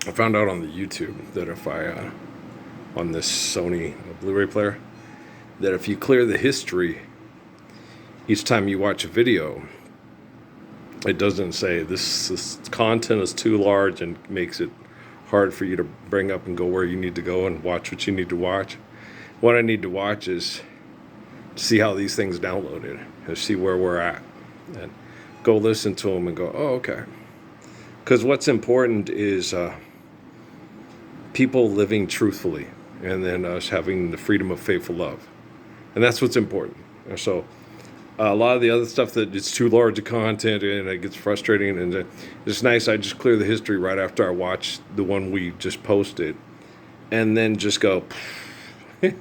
I found out on the YouTube that if I, on this Sony Blu-ray player, that if you clear the history each time you watch a video, it doesn't say this content is too large and makes it hard for you to bring up and go where you need to go and watch what you need to watch. What I need to watch is see how these things downloaded and see where we're at and go listen to them and go, oh, okay. Because what's important is people living truthfully and then us having the freedom of faithful love. And that's what's important. And so a lot of the other stuff that it's too large of content and it gets frustrating, and it's nice. I just clear the history right after I watch the one we just posted and then just go and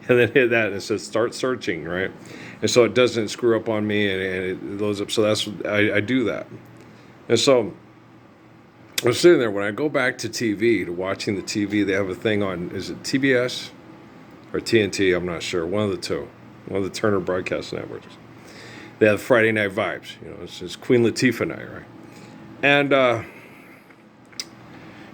then hit that and it says start searching, right? And so it doesn't screw up on me and it loads up. So that's I do that. And so I was sitting there when I go back to TV, to watching the TV. They have a thing on, is it TBS or TNT? I'm not sure. One of the two. One of the Turner broadcast networks. They have Friday Night Vibes. You know, it's Queen Latifah night, right? And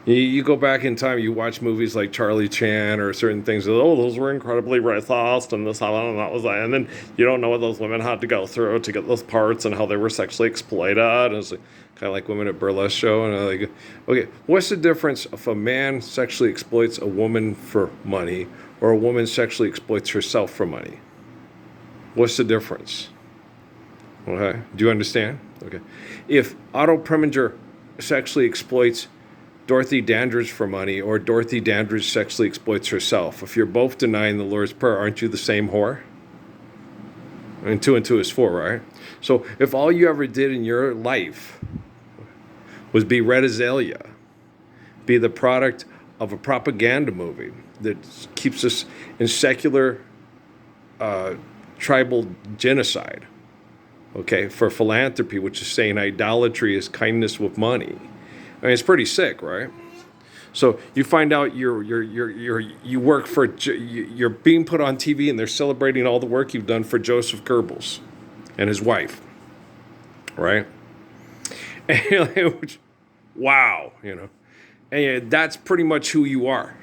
you go back in time, you watch movies like Charlie Chan or certain things. Oh, those were incredibly racist and this, and that was that. And then you don't know what those women had to go through to get those parts and how they were sexually exploited. And it's like, kind of like women at burlesque show. And I'm like, okay, what's the difference if a man sexually exploits a woman for money or a woman sexually exploits herself for money? What's the difference? Okay, do you understand? Okay, if Otto Preminger sexually exploits Dorothy Dandridge for money, or Dorothy Dandridge sexually exploits herself, if you're both denying the Lord's Prayer, aren't you the same whore? And two is four, right? So if all you ever did in your life was be Red Azalea, be the product of a propaganda movie that keeps us in secular tribal genocide, okay, for philanthropy, which is saying idolatry is kindness with money. I mean, it's pretty sick, right? So you find out you work for, you're being put on TV and they're celebrating all the work you've done for Joseph Goebbels and his wife, right? And you're like, wow, you know, and that's pretty much who you are.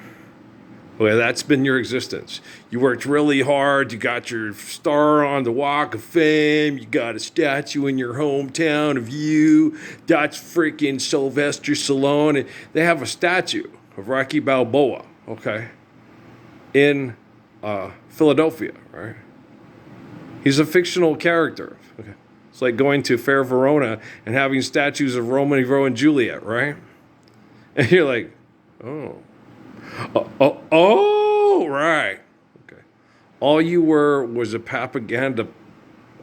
Well, that's been your existence. You worked really hard. You got your star on the Walk of Fame. You got a statue in your hometown of you. That's freaking Sylvester Stallone. And they have a statue of Rocky Balboa, okay, in Philadelphia, right? He's a fictional character. Okay. It's like going to Fair Verona and having statues of Romeo and Juliet, right? And you're like, oh. Oh, right. Okay. All you were was a propaganda,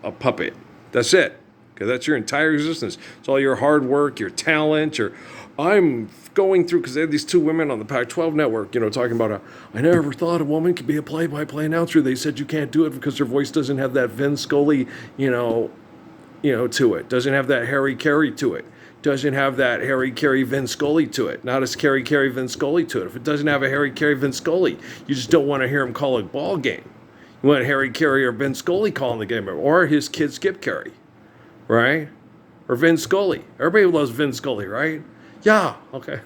a puppet. That's it. Okay, that's your entire existence. It's all your hard work, your talent, I'm going through, because they had these two women on the Pac-12 network, you know, talking about, I never thought a woman could be a play-by-play announcer. They said you can't do it because her voice doesn't have that Vin Scully, to it. Doesn't have that Harry Carey to it. Doesn't have that Harry Carey Vin Scully to it. Not as Harry Carey Vin Scully to it. If it doesn't have a Harry Carey Vin Scully, you just don't want to hear him call a ball game. You want Harry Carey or Vin Scully calling the game, or his kid Skip Carey, right? Or Vin Scully. Everybody loves Vin Scully, right? Yeah, okay.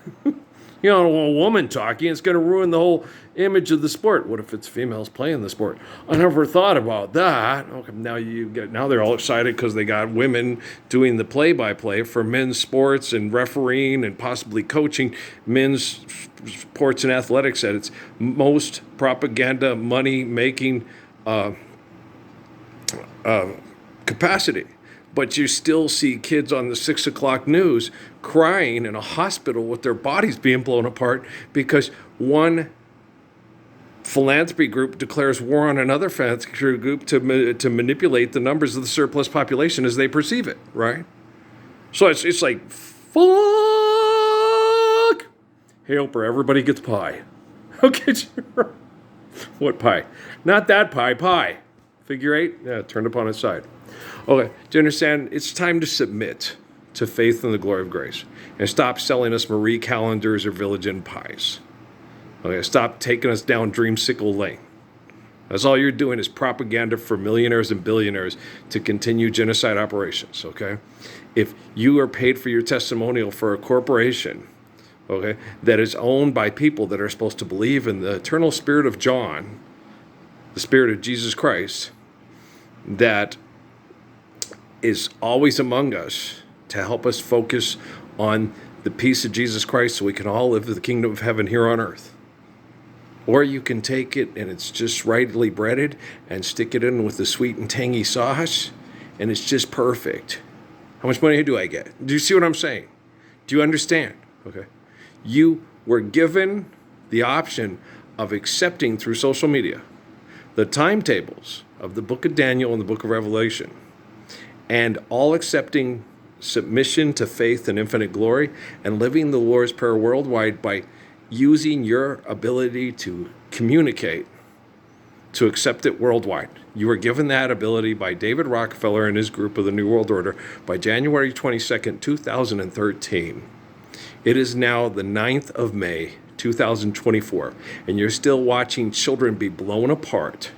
You don't want a woman talking. It's going to ruin the whole image of the sport. What if it's females playing the sport? I never thought about that. Okay, now they're all excited because they got women doing the play-by-play for men's sports and refereeing and possibly coaching men's sports and athletics at its most propaganda money-making capacity. But you still see kids on the 6 o'clock news crying in a hospital with their bodies being blown apart because one philanthropy group declares war on another philanthropy group to manipulate the numbers of the surplus population as they perceive it, right? So it's like, fuck! Hey, Oprah, everybody gets pie. Okay, what pie? Not that pie. Figure 8? Yeah, turned upon its side. Okay, do you understand? It's time to submit to faith and the glory of grace. And stop selling us Marie Callender's or Village Inn pies. Okay, stop taking us down Dreamsicle Lane. That's all you're doing is propaganda for millionaires and billionaires to continue genocide operations, okay? If you are paid for your testimonial for a corporation, okay, that is owned by people that are supposed to believe in the eternal spirit of John, the spirit of Jesus Christ, that is always among us to help us focus on the peace of Jesus Christ so we can all live the kingdom of heaven here on earth. Or you can take it and it's just rightly breaded and stick it in with the sweet and tangy sauce, and it's just perfect. How much money do I get? Do you see what I'm saying? Do you understand? Okay. You were given the option of accepting through social media the timetables of the book of Daniel and the book of Revelation, and all accepting submission to faith and infinite glory, and living the Lord's Prayer worldwide by using your ability to communicate, to accept it worldwide. You were given that ability by David Rockefeller and his group of the New World Order by January 22nd, 2013. It is now the 9th of May, 2024, and you're still watching children be blown apart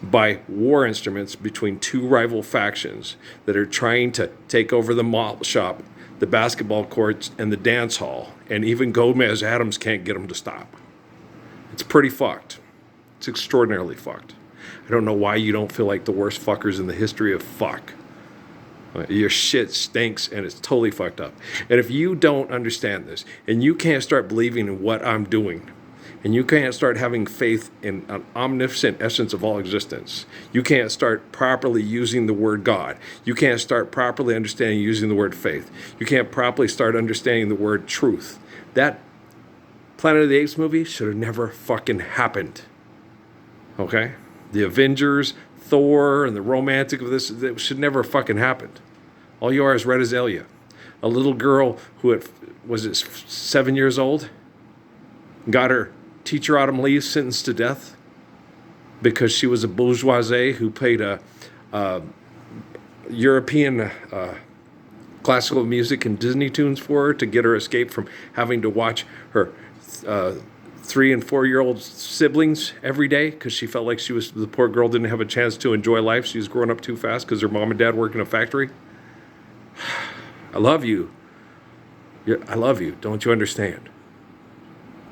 by war instruments between two rival factions that are trying to take over the mall shop, the basketball courts, and the dance hall, and even Gomez Adams can't get them to stop. It's pretty fucked. It's extraordinarily fucked. I don't know why you don't feel like the worst fuckers in the history of fuck. Your shit stinks and it's totally fucked up. And if you don't understand this, and you can't start believing in what I'm doing, and you can't start having faith in an omniscient essence of all existence, you can't start properly using the word God, you can't start properly understanding using the word faith, you can't properly start understanding the word truth, that Planet of the Apes movie should have never fucking happened. Okay? The Avengers, Thor, and the romantic of this, that should never fucking happened. All you are is Red Azalea. A little girl who was 7 years old, got her teacher Autumn Lee sentenced to death because she was a bourgeoisie who played a European classical music and Disney tunes for her to get her escape from having to watch her 3 and 4 year old siblings every day because she felt like the poor girl didn't have a chance to enjoy life. She was growing up too fast because her mom and dad work in a factory. I love you. I love you. Don't you understand?